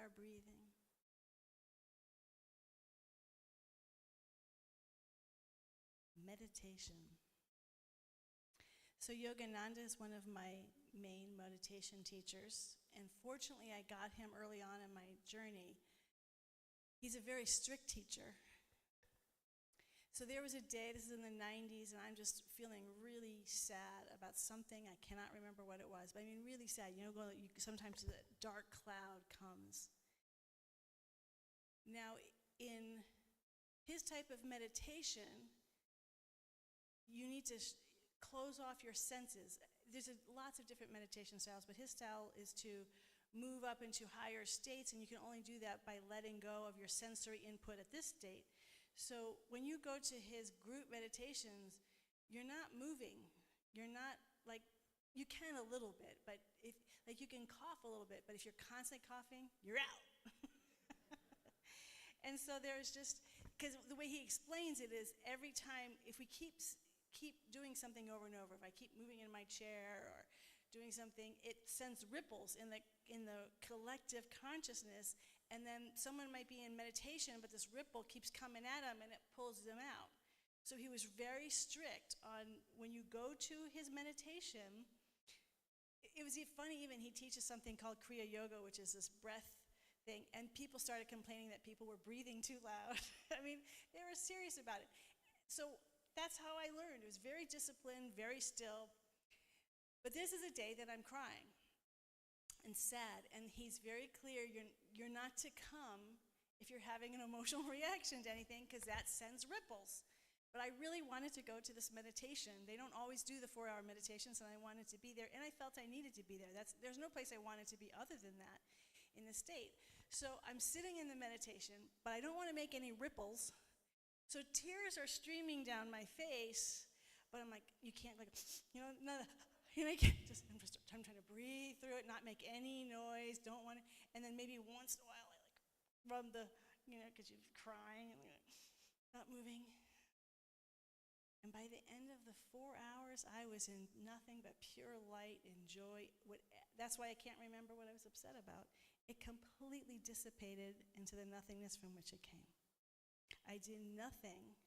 our breathing. Meditation. So Yogananda is one of my main meditation teachers, and fortunately I got him early on in my journey. He's a very strict teacher. So there was a day, this is in the 90s, and I'm just feeling really sad about something. I cannot remember what it was, but I mean really sad. Sometimes the dark cloud comes. Now, in his type of meditation, you need to close off your senses. There's lots of different meditation styles, but his style is to move up into higher states, and you can only do that by letting go of your sensory input at this state. So when you go to his group meditations, you're not moving. You're not you can a little bit, but you can cough a little bit, but if you're constantly coughing, you're out. And so there's just, because the way he explains it is every time, if we keep doing something over and over, if I keep moving in my chair or doing something, it sends ripples in the collective consciousness, and then someone might be in meditation, but this ripple keeps coming at them and it pulls them out. So he was very strict on when you go to his meditation. It was funny, even he teaches something called Kriya Yoga, which is this breath thing, and people started complaining that people were breathing too loud. I mean, they were serious about it. So that's how I learned. It was very disciplined, very still. But this is a day that I'm crying and sad, and he's very clear, you're not to come if you're having an emotional reaction to anything, because that sends ripples. But I really wanted to go to this meditation. They don't always do the 4-hour meditations, and I wanted to be there, and I felt I needed to be there. There's no place I wanted to be other than that in the state. So I'm sitting in the meditation, but I don't want to make any ripples. So tears are streaming down my face, but I'm like, you can't I'm trying to breathe through it, not make any noise, don't want to, and then maybe once in a while I rub because you're crying and not moving. And by the end of the 4 hours, I was in nothing but pure light and joy. That's why I can't remember what I was upset about. It completely dissipated into the nothingness from which it came. I did nothing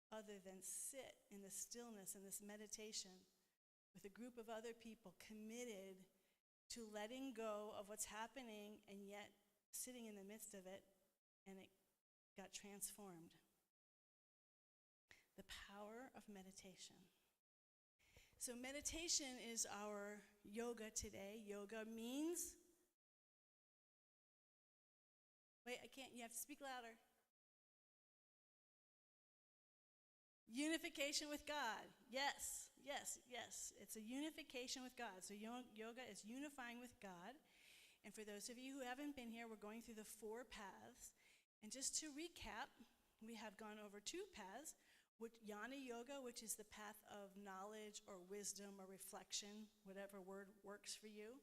other than sit in the stillness and this meditation with a group of other people committed to letting go of what's happening and yet sitting in the midst of it, and it got transformed. The power of meditation. So meditation is our yoga today. Yoga means, you have to speak louder. Unification with God. Yes. It's a unification with God. So yoga is unifying with God. And for those of you who haven't been here, we're going through the 4 paths. And just to recap, we have gone over 2 paths. Jnana Yoga, which is the path of knowledge or wisdom or reflection, whatever word works for you.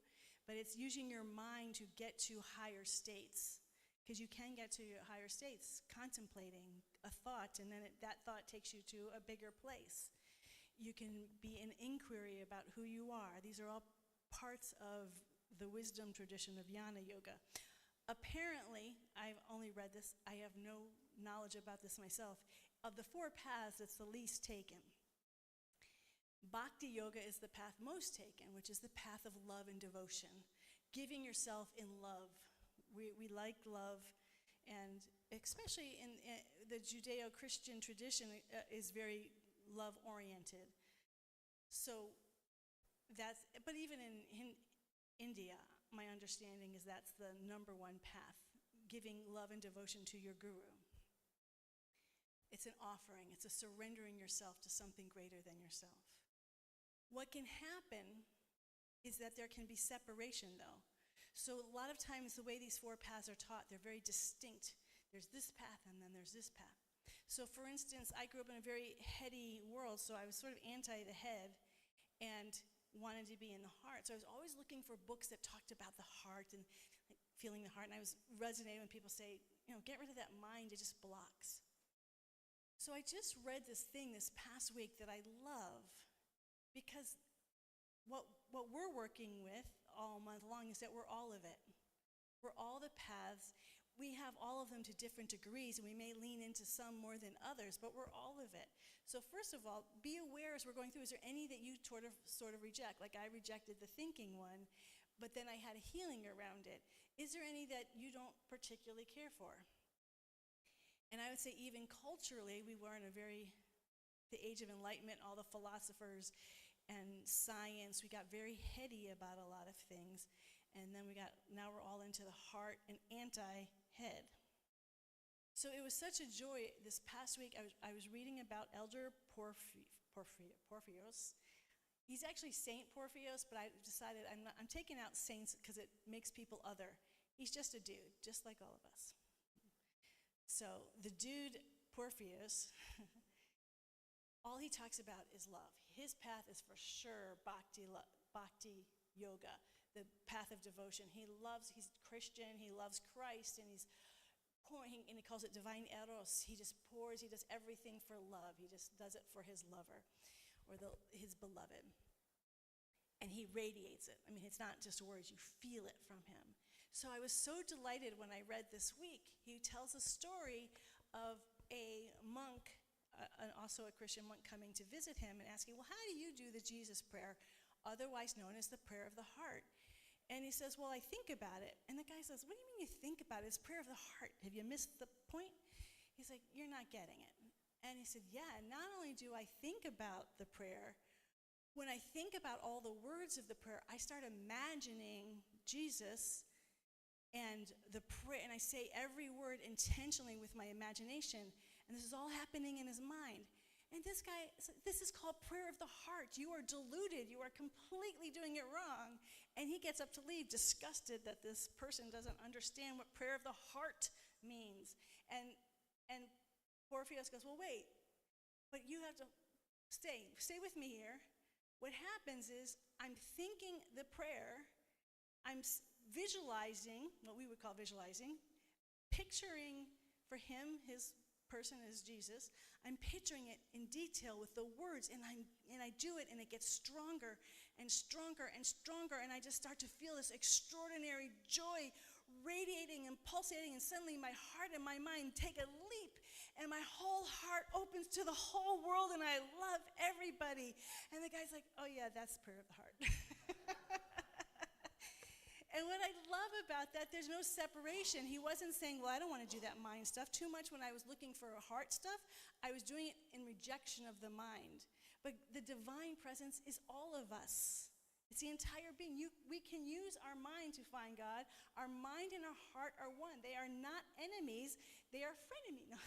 But it's using your mind to get to higher states. Because you can get to higher states contemplating a thought, and then that thought takes you to a bigger place. You can be in inquiry about who you are. These are all parts of the wisdom tradition of Jnana Yoga. Apparently, I've only read this, I have no knowledge about this myself. Of the 4 paths, it's the least taken. Bhakti Yoga is the path most taken, which is the path of love and devotion, giving yourself in love. We like love, and especially in the Judeo-Christian tradition is very love-oriented. So but even in India, my understanding is that's the number 1 path, giving love and devotion to your guru. It's an offering. It's a surrendering yourself to something greater than yourself. What can happen is that there can be separation, though. So a lot of times the way these 4 paths are taught, they're very distinct. There's this path and then there's this path. So for instance, I grew up in a very heady world, so I was sort of anti the head and wanted to be in the heart. So I was always looking for books that talked about the heart and feeling the heart. And I was resonating when people say, get rid of that mind, it just blocks. So I just read this thing this past week that I love, because what we're working with all month long is that we're all of it. We're all the paths. We have all of them to different degrees, and we may lean into some more than others, but we're all of it. So first of all, be aware as we're going through, is there any that you sort of reject? Like I rejected the thinking one, but then I had a healing around it. Is there any that you don't particularly care for? And I would say even culturally, we were in the age of enlightenment, all the philosophers and science, we got very heady about a lot of things. And then now we're all into the heart and anti-head. So it was such a joy. This past week, I was reading about Elder Porphyrios. He's actually Saint Porphyrios, but I decided I'm taking out saints because it makes people other. He's just a dude, just like all of us. So the dude, Porphyrios, all he talks about is love. His path is for sure bhakti yoga, the path of devotion. He's Christian, he loves Christ, and he's pouring, and he calls it divine eros. He just pours, he does everything for love. He just does it for his lover, or his beloved. And he radiates it. I mean, it's not just words, you feel it from him. So I was so delighted when I read this week. He tells a story of a monk, also a Christian monk, coming to visit him and asking, well, how do you do the Jesus prayer, otherwise known as the prayer of the heart? And he says, well, I think about it. And the guy says, what do you mean you think about it? It's prayer of the heart. Have you missed the point? He's like, you're not getting it. And he said, yeah, not only do I think about the prayer, when I think about all the words of the prayer, I start imagining Jesus and the prayer, and I say every word intentionally with my imagination, and this is all happening in his mind. And this guy, this is called prayer of the heart. You are deluded. You are completely doing it wrong. And he gets up to leave, disgusted that this person doesn't understand what prayer of the heart means. And Porphyrios goes, well, wait, but you have to stay with me here. What happens is I'm thinking the prayer, I'm visualizing, what we would call visualizing, picturing for him, his person is Jesus. I'm picturing it in detail with the words, and I do it, and it gets stronger and stronger and stronger, and I just start to feel this extraordinary joy radiating and pulsating, and suddenly my heart and my mind take a leap, and my whole heart opens to the whole world, and I love everybody. And the guy's like, oh yeah, that's prayer of the heart. And what I love about that, there's no separation. He wasn't saying, well, I don't want to do that mind stuff. Too much when I was looking for heart stuff, I was doing it in rejection of the mind. But the divine presence is all of us. It's the entire being. We can use our mind to find God. Our mind and our heart are one. They are not enemies. They are frenemies. No.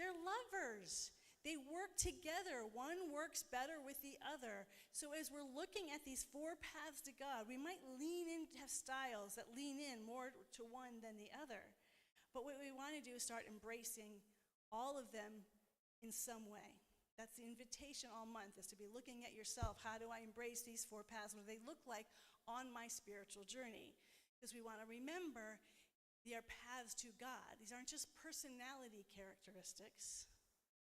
They're lovers. They work together. One works better with the other. So as we're looking at these four paths to God, we might lean in, have styles that lean in more to one than the other. But what we want to do is start embracing all of them in some way. That's the invitation all month, is to be looking at yourself. How do I embrace these four paths? What do they look like on my spiritual journey? Because we want to remember they are paths to God. These aren't just personality characteristics.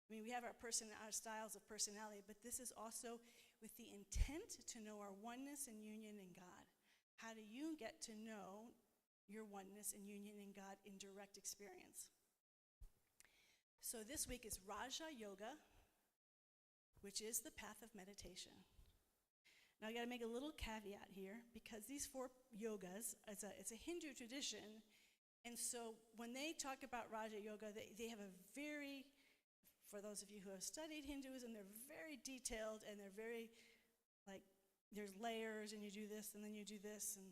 I mean, we have our styles of personality, but this is also with the intent to know our oneness and union in God. How do you get to know your oneness and union in God in direct experience? So this week is Raja Yoga, which is the path of meditation. Now I got to make a little caveat here, because these four yogas, it's a Hindu tradition, and so when they talk about Raja Yoga, they have a very, for those of you who have studied Hinduism, they're very detailed, and they're very, like, there's layers, and you do this, and then you do this, and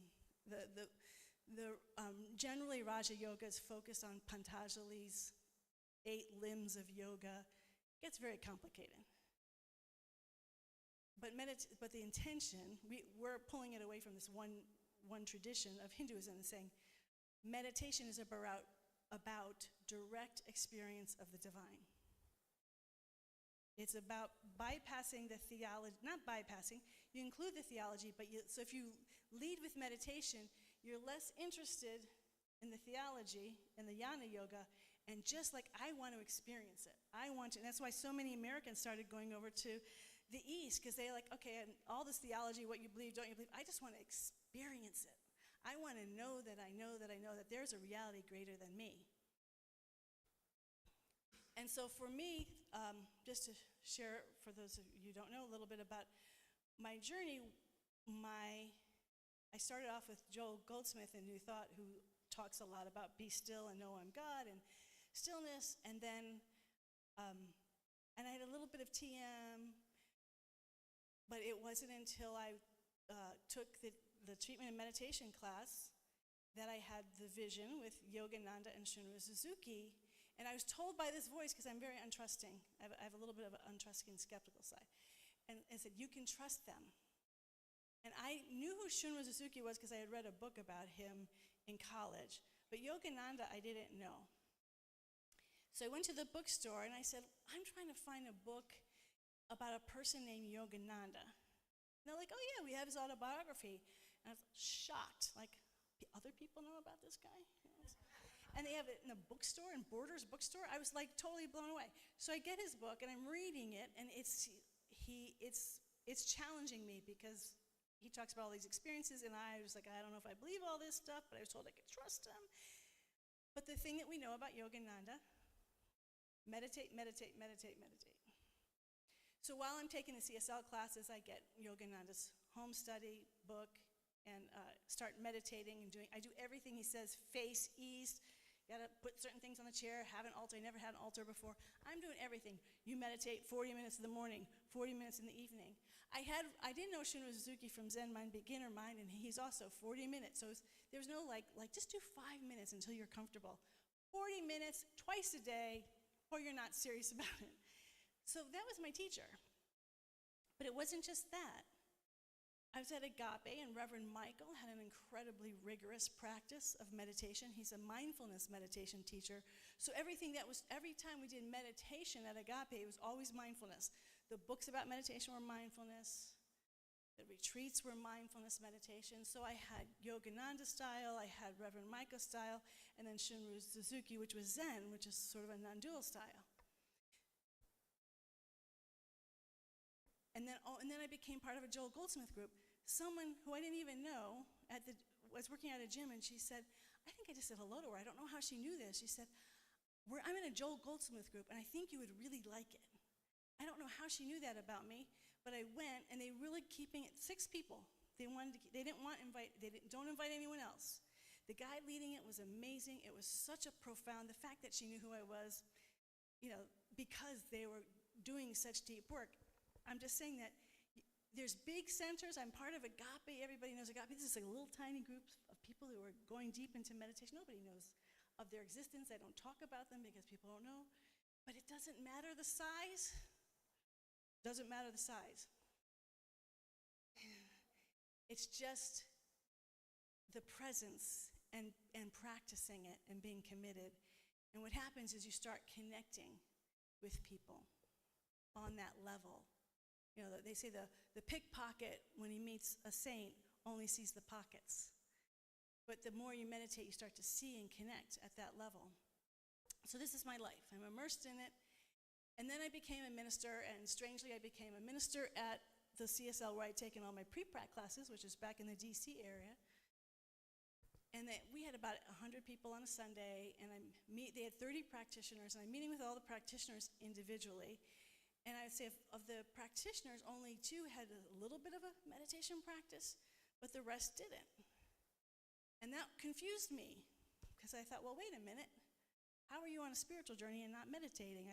generally Raja Yoga is focused on Patanjali's 8 limbs of yoga. It gets very complicated. But the intention, we're pulling it away from this one tradition of Hinduism and saying meditation is about direct experience of the divine. It's about bypassing the theology, not bypassing, you include the theology, but so if you lead with meditation, you're less interested in the theology and the jnana yoga, and just like, I want to experience it. And that's why so many Americans started going over to the East, because they're like, okay, and all this theology, what you believe, don't you believe, I just want to experience it. I want to know that I know that I know that there's a reality greater than me. And so for me, just to share, for those of you who don't know, a little bit about my journey, I started off with Joel Goldsmith in New Thought, who talks a lot about be still and know I'm God and stillness, and then and I had a little bit of TM, but it wasn't until I took the treatment and meditation class that I had the vision with Yogananda and Shunryu Suzuki. And I was told by this voice, because I'm very untrusting, I have a little bit of an untrusting, skeptical side, and it said, you can trust them. And I knew who Shunryu Suzuki was because I had read a book about him in college, but Yogananda I didn't know. So I went to the bookstore and I said, I'm trying to find a book about a person named Yogananda. And they're like, oh yeah, we have his autobiography. And I was shocked, like, other people know about this guy? And they have it in a bookstore, in Borders bookstore. I was like totally blown away. So I get his book and I'm reading it, and it's challenging me because he talks about all these experiences, and I was like, I don't know if I believe all this stuff, but I was told I could trust him. But the thing that we know about Yogananda, meditate, meditate, meditate, meditate. So while I'm taking the CSL classes, I get Yogananda's home study book and start meditating and I do everything he says, face east, you gotta put certain things on the chair, have an altar. I never had an altar before. I'm doing everything. You meditate 40 minutes in the morning, 40 minutes in the evening. I didn't know Shunryu Suzuki from Zen Mind, Beginner Mind, and he's also 40 minutes. So there's no like just do 5 minutes until you're comfortable. 40 minutes, twice a day, or you're not serious about it. So that was my teacher. But it wasn't just that. I was at Agape, and Reverend Michael had an incredibly rigorous practice of meditation. He's a mindfulness meditation teacher. So every time we did meditation at Agape, it was always mindfulness. The books about meditation were mindfulness. The retreats were mindfulness meditation. So I had Yogananda style, I had Reverend Michael style, and then Shunryu Suzuki, which was Zen, which is sort of a non-dual style. And then I became part of a Joel Goldsmith group. Someone who I didn't even know was working at a gym, and she said, I think I just said hello to her. I don't know how she knew this. She said, I'm in a Joel Goldsmith group, and I think you would really like it. I don't know how she knew that about me, but I went, and they really keeping it 6 people. They don't invite anyone else. The guy leading it was amazing. It was such a profound, the fact that she knew who I was, because they were doing such deep work. I'm just saying that there's big centers. I'm part of Agape. Everybody knows Agape. This is like a little tiny group of people who are going deep into meditation. Nobody knows of their existence. I don't talk about them because people don't know. But it doesn't matter the size. Doesn't matter the size. It's just the presence and practicing it and being committed. And what happens is you start connecting with people on that level. They say the pickpocket, when he meets a saint, only sees the pockets. But the more you meditate, you start to see and connect at that level. So this is my life. I'm immersed in it. And then I became a minister, and strangely, I became a minister at the CSL where I'd taken all my pre-prac classes, which is back in the DC area. And we had about 100 people on a Sunday, and they had 30 practitioners, and I'm meeting with all the practitioners individually. And I would say of the practitioners, only 2 had a little bit of a meditation practice, but the rest didn't. And that confused me, because I thought, well, wait a minute. How are you on a spiritual journey and not meditating?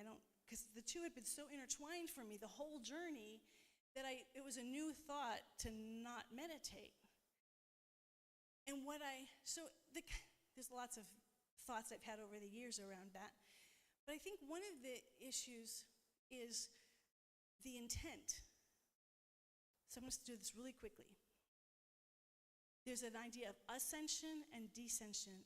Because the 2 had been so intertwined for me, the whole journey, that it was a new thought to not meditate. And there's lots of thoughts I've had over the years around that. But I think one of the issues is the intent. So I'm going to do this really quickly. There's an idea of ascension and descension.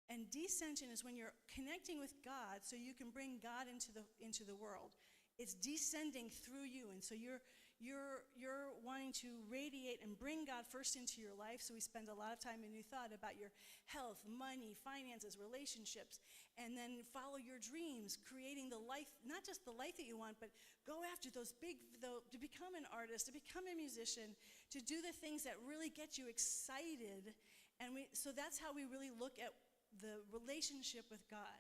And descension is when you're connecting with God so you can bring God into the world. It's descending through you. And so you're wanting to radiate and bring God first into your life. So we spend a lot of time in New Thought about your health, money, finances, relationships, and then follow your dreams, creating the life, not just the life that you want, but go after to become an artist, to become a musician, to do the things that really get you excited So that's how we really look at the relationship with God.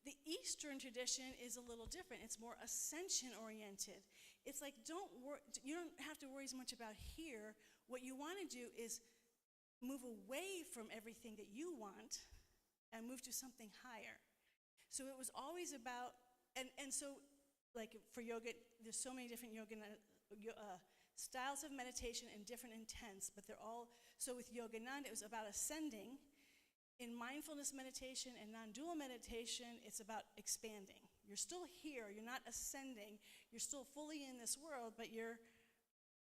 The Eastern tradition is a little different. It's more ascension-oriented. It's like, you don't have to worry as much about here. What you want to do is move away from everything that you want and move to something higher. So it was always about, and so like for yoga, there's so many different yoga styles of meditation and different intents, but they're all, so with Yogananda, it was about ascending. In mindfulness meditation and non-dual meditation, it's about expanding. You're still here, you're not ascending, you're still fully in this world, but you're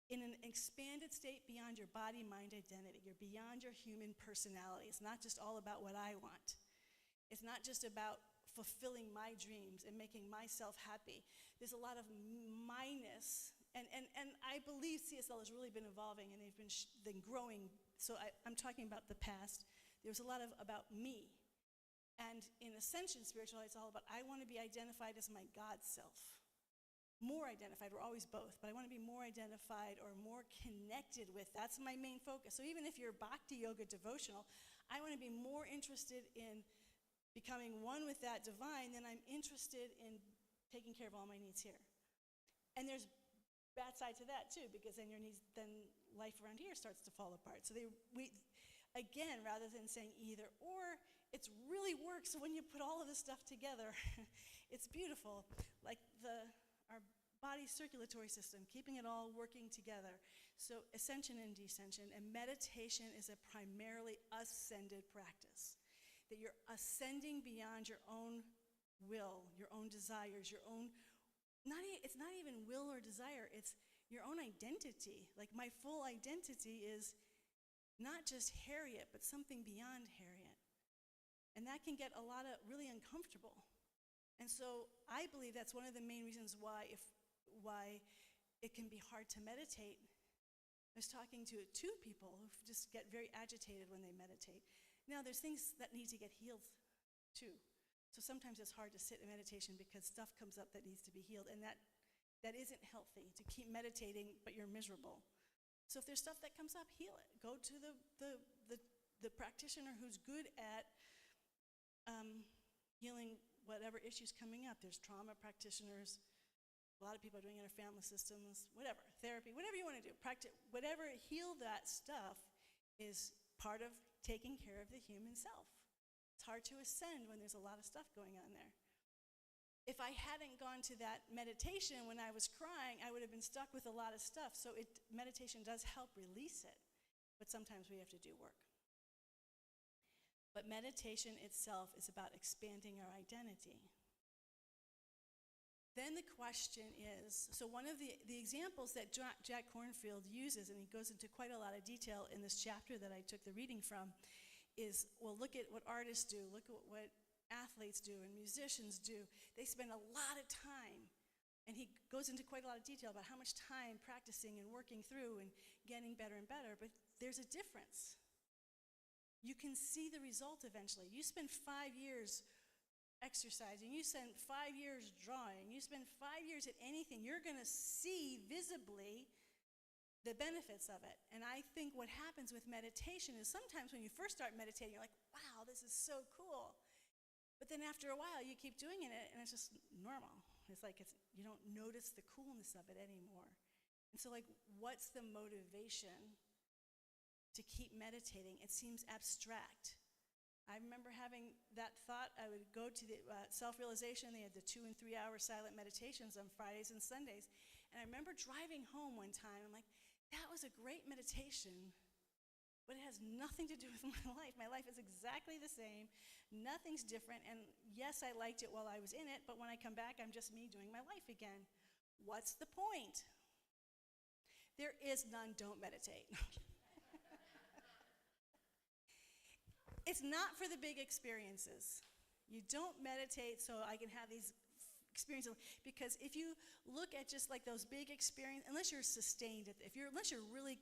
in an expanded state beyond your body, mind, identity. You're beyond your human personality. It's not just all about what I want. It's not just about fulfilling my dreams and making myself happy. There's a lot of minus, and I believe CSL has really been evolving, and they've been growing. So I'm talking about the past. There's a lot about me. And in Ascension Spirituality, it's all about, I want to be identified as my God self. More identified, we're always both, but I want to be more identified or more connected with, that's my main focus. So even if you're Bhakti Yoga devotional, I want to be more interested in becoming one with that divine than I'm interested in taking care of all my needs here. And there's bad side to that too, because then life around here starts to fall apart. So again, rather than saying either or, it really works when you put all of this stuff together. It's beautiful, like our body circulatory system, keeping it all working together. So ascension and descension, and meditation is a primarily ascended practice. That you're ascending beyond your own will, your own desires, your own, it's not even will or desire, it's your own identity. Like my full identity is not just Harriet, but something beyond Harriet. And that can get really uncomfortable. And so I believe that's one of the main reasons why it can be hard to meditate. I was talking to two people who just get very agitated when they meditate. Now, there's things that need to get healed too. So sometimes it's hard to sit in meditation because stuff comes up that needs to be healed, and that isn't healthy, to keep meditating, but you're miserable. So if there's stuff that comes up, heal it. Go to the practitioner who's good at healing whatever issue's coming up. There's trauma practitioners. A lot of people are doing inner family systems, whatever, therapy, whatever you want to do. Whatever, heal that stuff is part of taking care of the human self. It's hard to ascend when there's a lot of stuff going on there. If I hadn't gone to that meditation when I was crying, I would have been stuck with a lot of stuff. So meditation does help release it, but sometimes we have to do work. But meditation itself is about expanding our identity. Then the question is, so one of the examples that Jack Kornfield uses, and he goes into quite a lot of detail in this chapter that I took the reading from, is, well, look at what artists do, look at what athletes do and musicians do. They spend a lot of time, and he goes into quite a lot of detail about how much time practicing and working through and getting better and better, but there's a difference. You can see the result eventually. You spend 5 years exercising, you spend 5 years drawing, you spend 5 years at anything, you're going to see visibly the benefits of it. And I think what happens with meditation is sometimes when you first start meditating, you're like, wow, this is so cool. But then after a while, you keep doing it, and it's just normal. It's like you don't notice the coolness of it anymore. And so, like, what's the motivation to keep meditating? It seems abstract. I remember having that thought. I would go to the self-realization. They had the 2 and 3 hour silent meditations on Fridays and Sundays. And I remember driving home one time. I'm like, that was a great meditation, but it has nothing to do with my life. My life is exactly the same. Nothing's different. And yes, I liked it while I was in it, but when I come back, I'm just me doing my life again. What's the point? There is none. Don't meditate. It's not for the big experiences. You don't meditate so I can have these experiences. Because if you look at just like those big experiences, unless you're sustained, unless you're really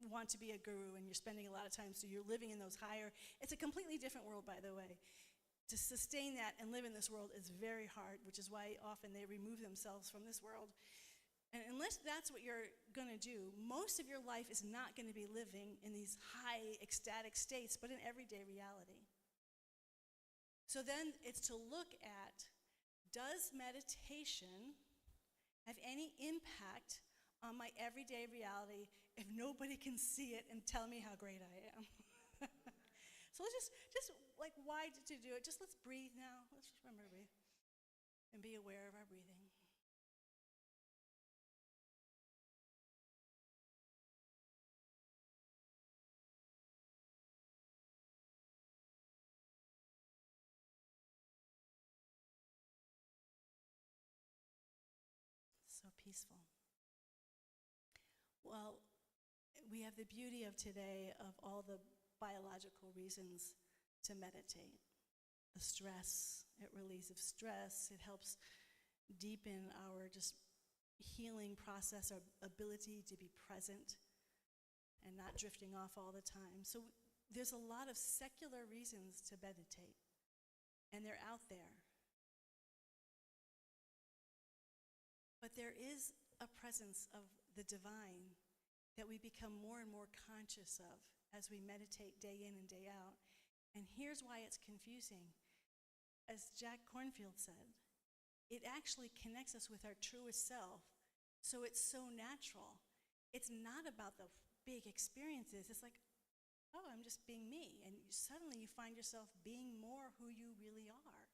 want to be a guru and you're spending a lot of time, so you're living in those higher, it's a completely different world, by the way. To sustain that and live in this world is very hard, which is why often they remove themselves from this world. And unless that's what you're going to do, most of your life is not going to be living in these high ecstatic states, but in everyday reality. So then it's to look at, does meditation have any impact on my everyday reality if nobody can see it and tell me how great I am? So let's just like, why to do it? Just let's breathe now. Let's just remember to breathe and be aware of our breathing. So peaceful. Well, we have the beauty of today of all the biological reasons to meditate. The stress, it relieves stress, it helps deepen our just healing process, our ability to be present and not drifting off all the time. So there's a lot of secular reasons to meditate, and they're out there. But there is a presence of the divine that we become more and more conscious of as we meditate day in and day out. And here's why it's confusing. As Jack Kornfield said, it actually connects us with our truest self, so it's so natural. It's not about the big experiences. It's like, oh, I'm just being me. And suddenly you find yourself being more who you really are.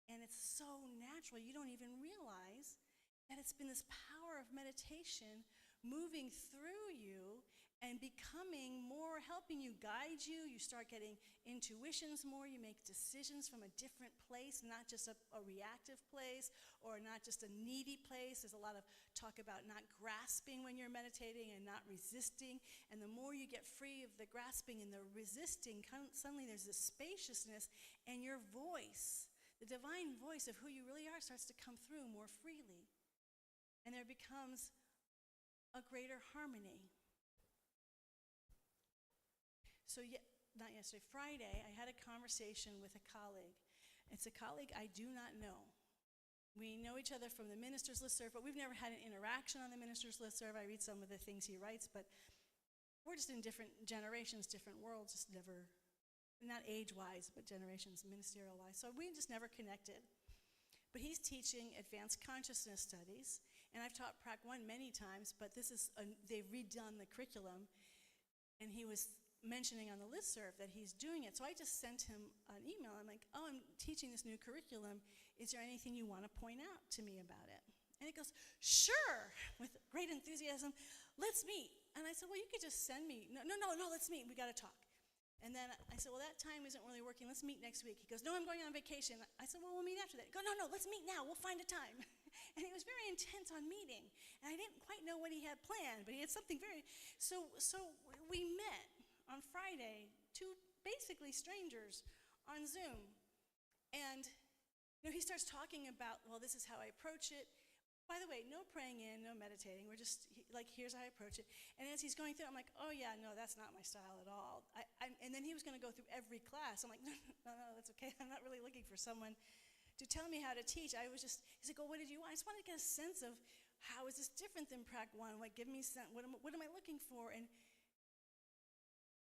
And it's so natural, you don't even realize that it's been this power of meditation moving through you and becoming more, helping you, guide you. You start getting intuitions more. You make decisions from a different place, not just a reactive place or not just a needy place. There's a lot of talk about not grasping when you're meditating and not resisting. And the more you get free of the grasping and the resisting, suddenly there's this spaciousness, and your voice, the divine voice of who you really are, starts to come through more freely. And there becomes a greater harmony. So not yesterday, Friday, I had a conversation with a colleague. It's a colleague I do not know. We know each other from the minister's listserv, but we've never had an interaction on the minister's listserv. I read some of the things he writes, but we're just in different generations, different worlds, just never, not age-wise, but generations, ministerial-wise. So we just never connected. But he's teaching advanced consciousness studies, and I've taught Prac 1 many times, but they've redone the curriculum, and he was mentioning on the listserv that he's doing it. So I just sent him an email. I'm like, oh, I'm teaching this new curriculum. Is there anything you want to point out to me about it? And he goes, sure, with great enthusiasm, let's meet. And I said, well, you could just send me, no, let's meet, we got to talk. And then I said, well, that time isn't really working. Let's meet next week. He goes, no, I'm going on vacation. I said, well, we'll meet after that. He goes, no, let's meet now. We'll find a time. And he was very intent on meeting. And I didn't quite know what he had planned, but he had something very, so we met on Friday, two basically strangers on Zoom. And he starts talking about, well, this is how I approach it. By the way, no praying in, no meditating. We're just like, here's how I approach it. And as he's going through, I'm like, oh yeah, no, that's not my style at all. And then he was going to go through every class. I'm like, no, that's okay. I'm not really looking for someone to tell me how to teach. He's like, oh, what did you want? I just wanted to get a sense of how is this different than Prac 1? What am I looking for? And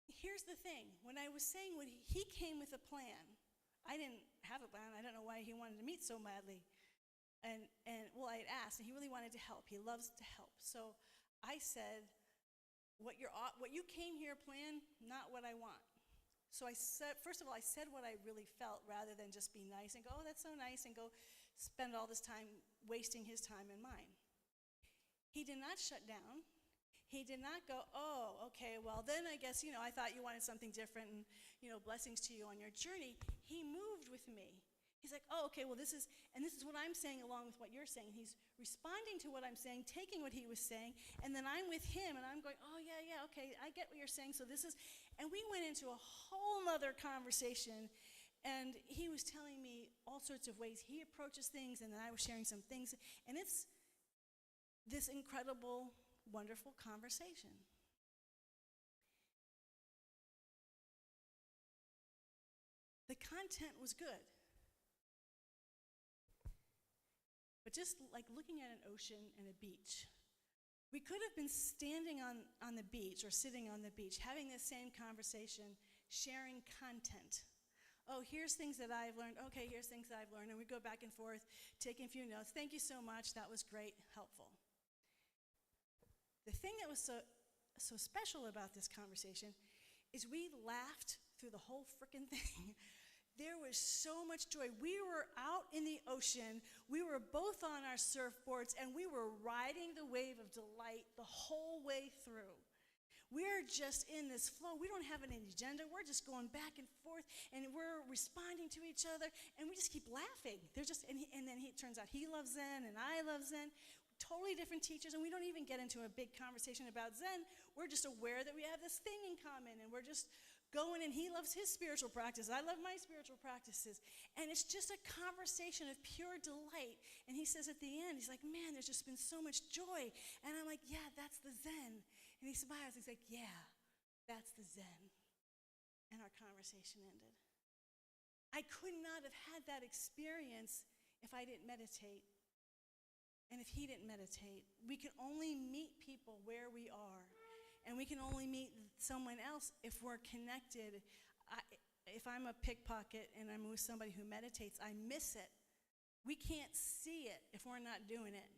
here's the thing. When I was saying he came with a plan. I didn't have a plan. I don't know why he wanted to meet so madly. And well, I had asked, and he really wanted to help. He loves to help. So I said, what you came here plan, not what I want. So I said, first of all, I said what I really felt rather than just be nice and go, oh, that's so nice, and go spend all this time wasting his time and mine. He did not shut down. He did not go, oh, okay, well, then I guess, I thought you wanted something different, and, blessings to you on your journey. He moved with me. He's like, oh, okay, well, this is what I'm saying along with what you're saying. He's responding to what I'm saying, taking what he was saying, and then I'm with him, and I'm going, oh, yeah, okay, I get what you're saying, so this is, and we went into a whole other conversation, and he was telling me all sorts of ways he approaches things, and then I was sharing some things, and it's this incredible, wonderful conversation. The content was good. But just like looking at an ocean and a beach, We could have been standing on the beach or sitting on the beach, having this same conversation, sharing content. Oh, here's things that I've learned. Okay, here's things that I've learned. And we go back and forth, taking a few notes. Thank you so much. That was great, helpful. The thing that was so special about this conversation is we laughed through the whole frickin' thing. There was so much joy. We were out in the ocean. We were both on our surfboards, and we were riding the wave of delight the whole way through. We're just in this flow. We don't have any agenda. We're just going back and forth, and we're responding to each other, and we just keep laughing. And then it turns out he loves Zen, and I love Zen. Totally different teachers, and we don't even get into a big conversation about Zen. We're just aware that we have this thing in common, and we're just going, and he loves his spiritual practice. I love my spiritual practices. And it's just a conversation of pure delight. And he says at the end, he's like, man, there's just been so much joy. And I'm like, yeah, that's the Zen. And he smiles. He's like, yeah, that's the Zen. And our conversation ended. I could not have had that experience if I didn't meditate. And if he didn't meditate. We can only meet people where we are. And we can only meet someone else if we're connected. If I'm a pickpocket and I'm with somebody who meditates, I miss it. We can't see it if we're not doing it.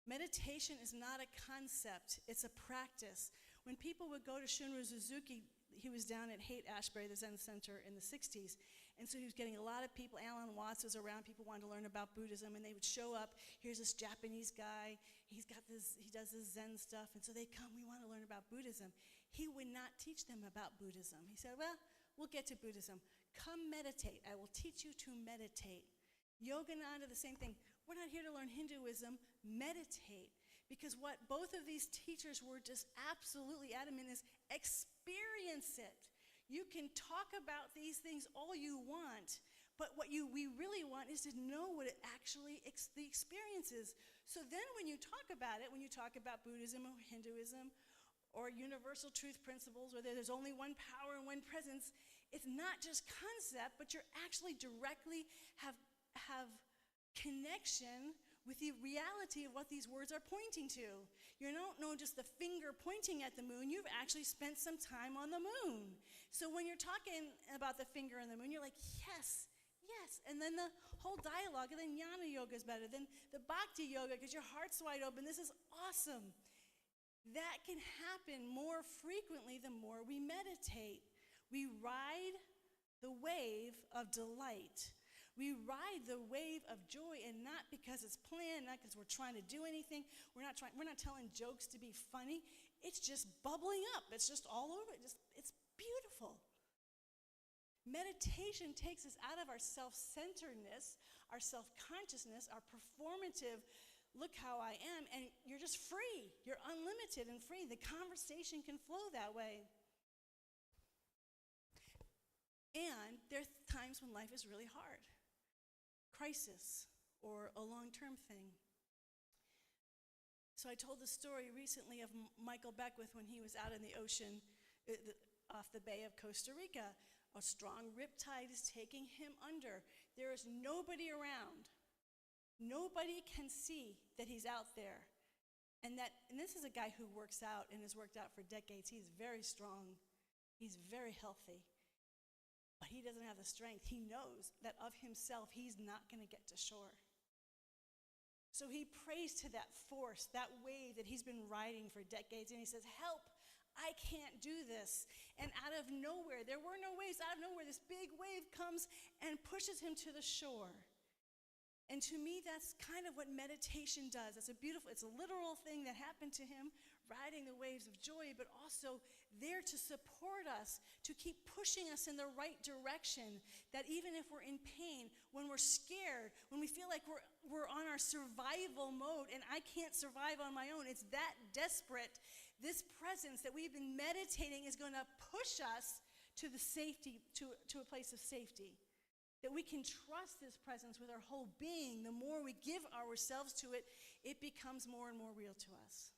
Meditation is not a concept, it's a practice. When people would go to Shunryu Suzuki, he was down at Haight-Ashbury, the Zen Center, in the 60s. And so he was getting a lot of people. Alan Watts was around. People wanted to learn about Buddhism, and they would show up. Here's this Japanese guy. He does this Zen stuff. And so they come, we want to learn about Buddhism. He would not teach them about Buddhism. He said, well, we'll get to Buddhism. Come meditate. I will teach you to meditate. Yogananda, the same thing. We're not here to learn Hinduism. Meditate. Because what both of these teachers were just absolutely adamant is experience it. You can talk about these things all you want, but what we really want is to know what it actually, the experience is. So then when you talk about it, when you talk about Buddhism or Hinduism or universal truth principles, where there's only one power and one presence, it's not just concept, but you're actually directly have connection with the reality of what these words are pointing to. You don't know just the finger pointing at the moon, you've actually spent some time on the moon. So when you're talking about the finger and the moon, you're like, yes, yes. And then the whole dialogue, and then jnana yoga is better, then the bhakti yoga, because your heart's wide open, this is awesome. That can happen more frequently the more we meditate. We ride the wave of delight. We ride the wave of joy, and not because it's planned, not because we're trying to do anything. We're not telling jokes to be funny. It's just bubbling up. It's just all over. It's beautiful. Meditation takes us out of our self-centeredness, our self-consciousness, our performative, look how I am, and you're just free. You're unlimited and free. The conversation can flow that way. And there are times when life is really hard. Crisis or a long-term thing. So I told the story recently of Michael Beckwith when he was out in the ocean off the Bay of Costa Rica. A strong riptide is taking him under. There is nobody around. Nobody can see that he's out there. And this is a guy who works out and has worked out for decades. He's very strong. He's very healthy. But he doesn't have the strength. He knows that of himself, he's not going to get to shore. So he prays to that force, that wave that he's been riding for decades, and he says, help, I can't do this. And out of nowhere, there were no waves, out of nowhere, this big wave comes and pushes him to the shore. And to me, that's kind of what meditation does. It's a literal thing that happened to him, riding the waves of joy, but also there to support us, to keep pushing us in the right direction, that even if we're in pain, when we're scared, when we feel like we're on our survival mode and I can't survive on my own, it's that desperate, this presence that we've been meditating is going to push us to the safety, to a place of safety. That we can trust this presence with our whole being. The more we give ourselves to it, it becomes more and more real to us.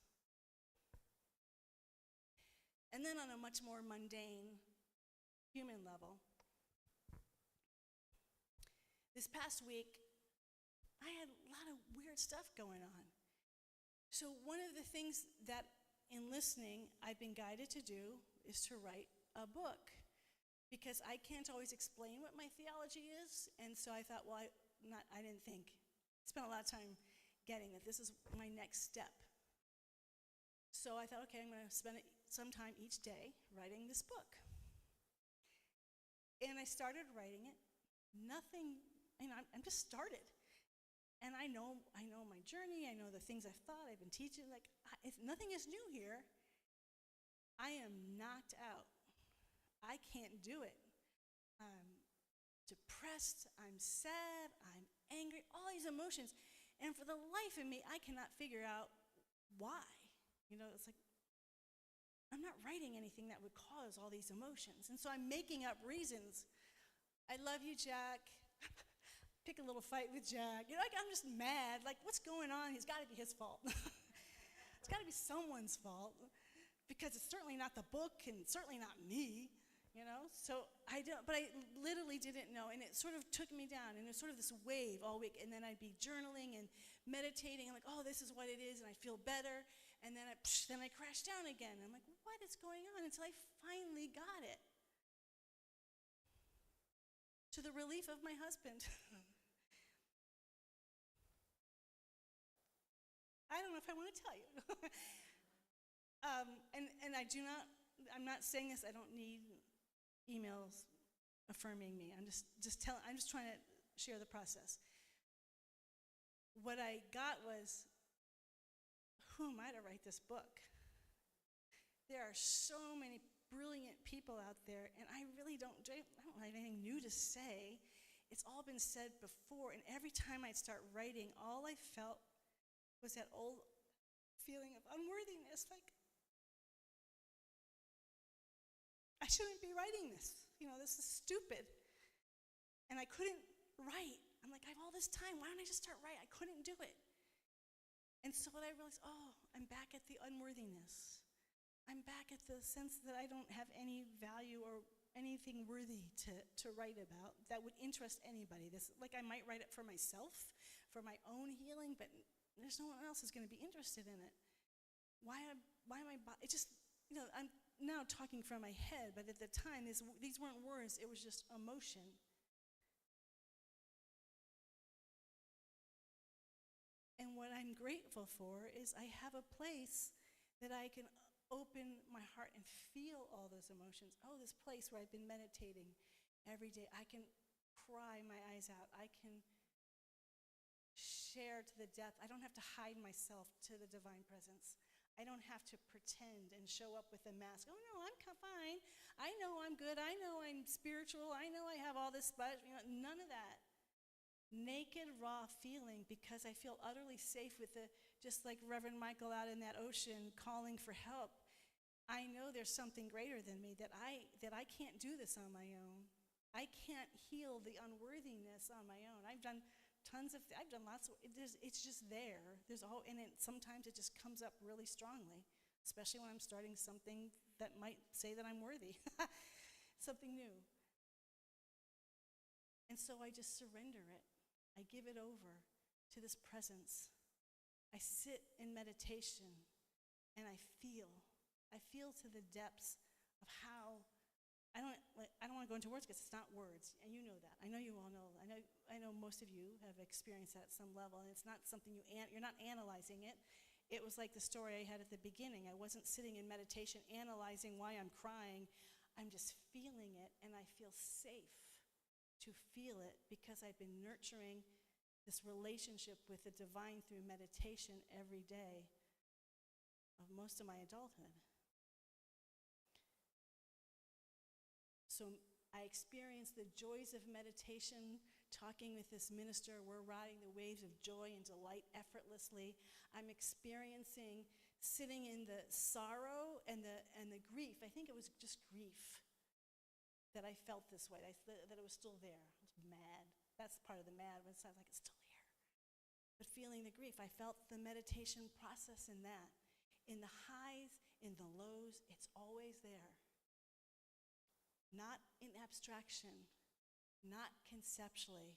And then on a much more mundane human level, this past week, I had a lot of weird stuff going on. So one of the things that in listening I've been guided to do is to write a book, because I can't always explain what my theology is, and so I thought, well, I didn't think. I spent a lot of time getting that this is my next step. So I thought, okay, I'm going to spend some time each day writing this book. And I started writing it. Nothing, I'm just started. And I know my journey, I know the things I've thought, I've been teaching, nothing is new here. I am knocked out. I can't do it. I'm depressed, I'm sad, I'm angry, all these emotions. And for the life of me, I cannot figure out why. It's like, I'm not writing anything that would cause all these emotions. And so I'm making up reasons. I love you, Jack. Pick a little fight with Jack. I'm just mad. What's going on? It's got to be his fault. It's got to be someone's fault, because it's certainly not the book and certainly not me, So but I literally didn't know, and it sort of took me down, and it was sort of this wave all week, and then I'd be journaling and meditating, and oh, this is what it is, and I feel better, and then I crashed down again. I'm like, what is going on? Until I finally got it. To the relief of my husband. I don't know if I want to tell you. And I'm not saying this, I don't need emails affirming me. I'm just trying to share the process. What I got was, who am I to write this book? There are so many brilliant people out there, and I don't have anything new to say. It's all been said before, and every time I'd start writing, all I felt was that old feeling of unworthiness, I shouldn't be writing this. This is stupid. And I couldn't write. I'm like, I have all this time. Why don't I just start writing? I couldn't do it. And so what I realized, I'm back at the unworthiness. I'm back at the sense that I don't have any value or anything worthy to write about that would interest anybody. I might write it for myself, for my own healing, but there's no one else who's going to be interested in it. Why am I? It just, I'm now talking from my head, but at the time, these weren't words. It was just emotion. And what I'm grateful for is I have a place that I can open my heart and feel all those emotions. Oh, this place where I've been meditating every day. I can cry my eyes out. I can share to the depth. I don't have to hide myself to the divine presence. I don't have to pretend and show up with a mask. Oh no, I'm fine. I know I'm good. I know I'm spiritual. I know I have all this, but none of that. Naked, raw feeling, because I feel utterly safe with just like Reverend Michael out in that ocean calling for help. I know there's something greater than me, that I can't do this on my own. I can't heal the unworthiness on my own. I've done lots of, it's just there. Sometimes it just comes up really strongly, especially when I'm starting something that might say that I'm worthy, something new. And so I just surrender it. I give it over to this presence. I sit in meditation and I feel to the depths of how, I don't want to go into words because it's not words, and you know that. I know you all know. I know most of you have experienced that at some level, and it's not something you're not analyzing it. It was like the story I had at the beginning. I wasn't sitting in meditation analyzing why I'm crying. I'm just feeling it, and I feel safe to feel it because I've been nurturing this relationship with the divine through meditation every day of most of my adulthood. So I experienced the joys of meditation, talking with this minister. We're riding the waves of joy and delight effortlessly. I'm experiencing sitting in the sorrow and the grief. I think it was just grief that I felt this way, that it was still there. I was mad. That's part of the mad, but it sounds like it's still here. But feeling the grief, I felt the meditation process in that. In the highs, in the lows, it's always there. Not in abstraction, not conceptually,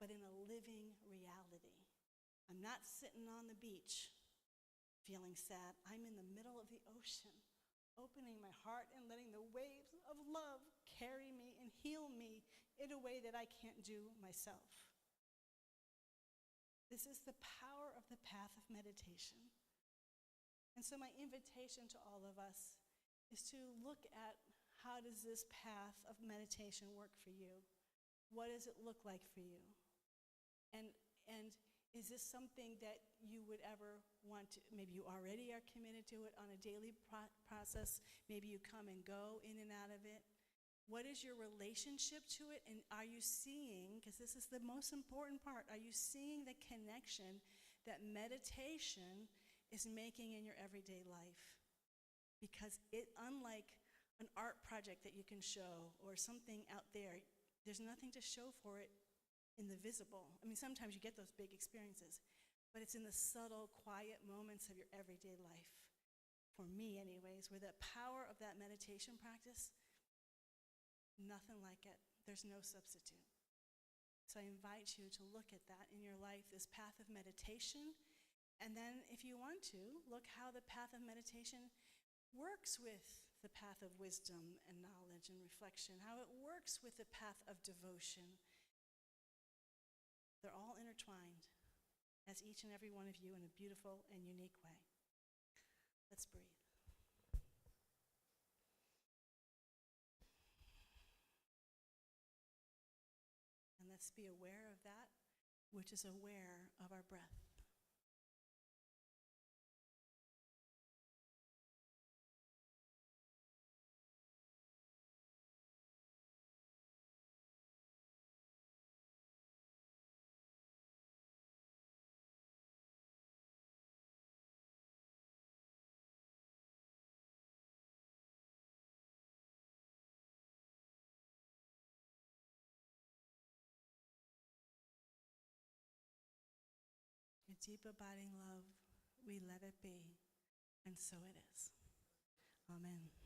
but in a living reality. I'm not sitting on the beach feeling sad. I'm in the middle of the ocean, opening my heart and letting the waves of love carry me and heal me in a way that I can't do myself. This is the power of the path of meditation. And so my invitation to all of us is to look at, how does this path of meditation work for you? What does it look like for you? And is this something that you would ever want to, maybe you already are committed to it on a daily process, maybe you come and go in and out of it. What is your relationship to it, and are you seeing, because this is the most important part, are you seeing the connection that meditation is making in your everyday life? Because it, unlike an art project that you can show or something out there, there's nothing to show for it in the visible. I mean, sometimes you get those big experiences, but it's in the subtle, quiet moments of your everyday life, for me anyways, where the power of that meditation practice, nothing like it. There's no substitute. So I invite you to look at that in your life, this path of meditation, and then if you want to, look how the path of meditation works with the path of wisdom and knowledge and reflection, how it works with the path of devotion. They're all intertwined, as each and every one of you, in a beautiful and unique way. Let's breathe. And let's be aware of that which is aware of our breath. A deep abiding love, we let it be, and so it is. Amen.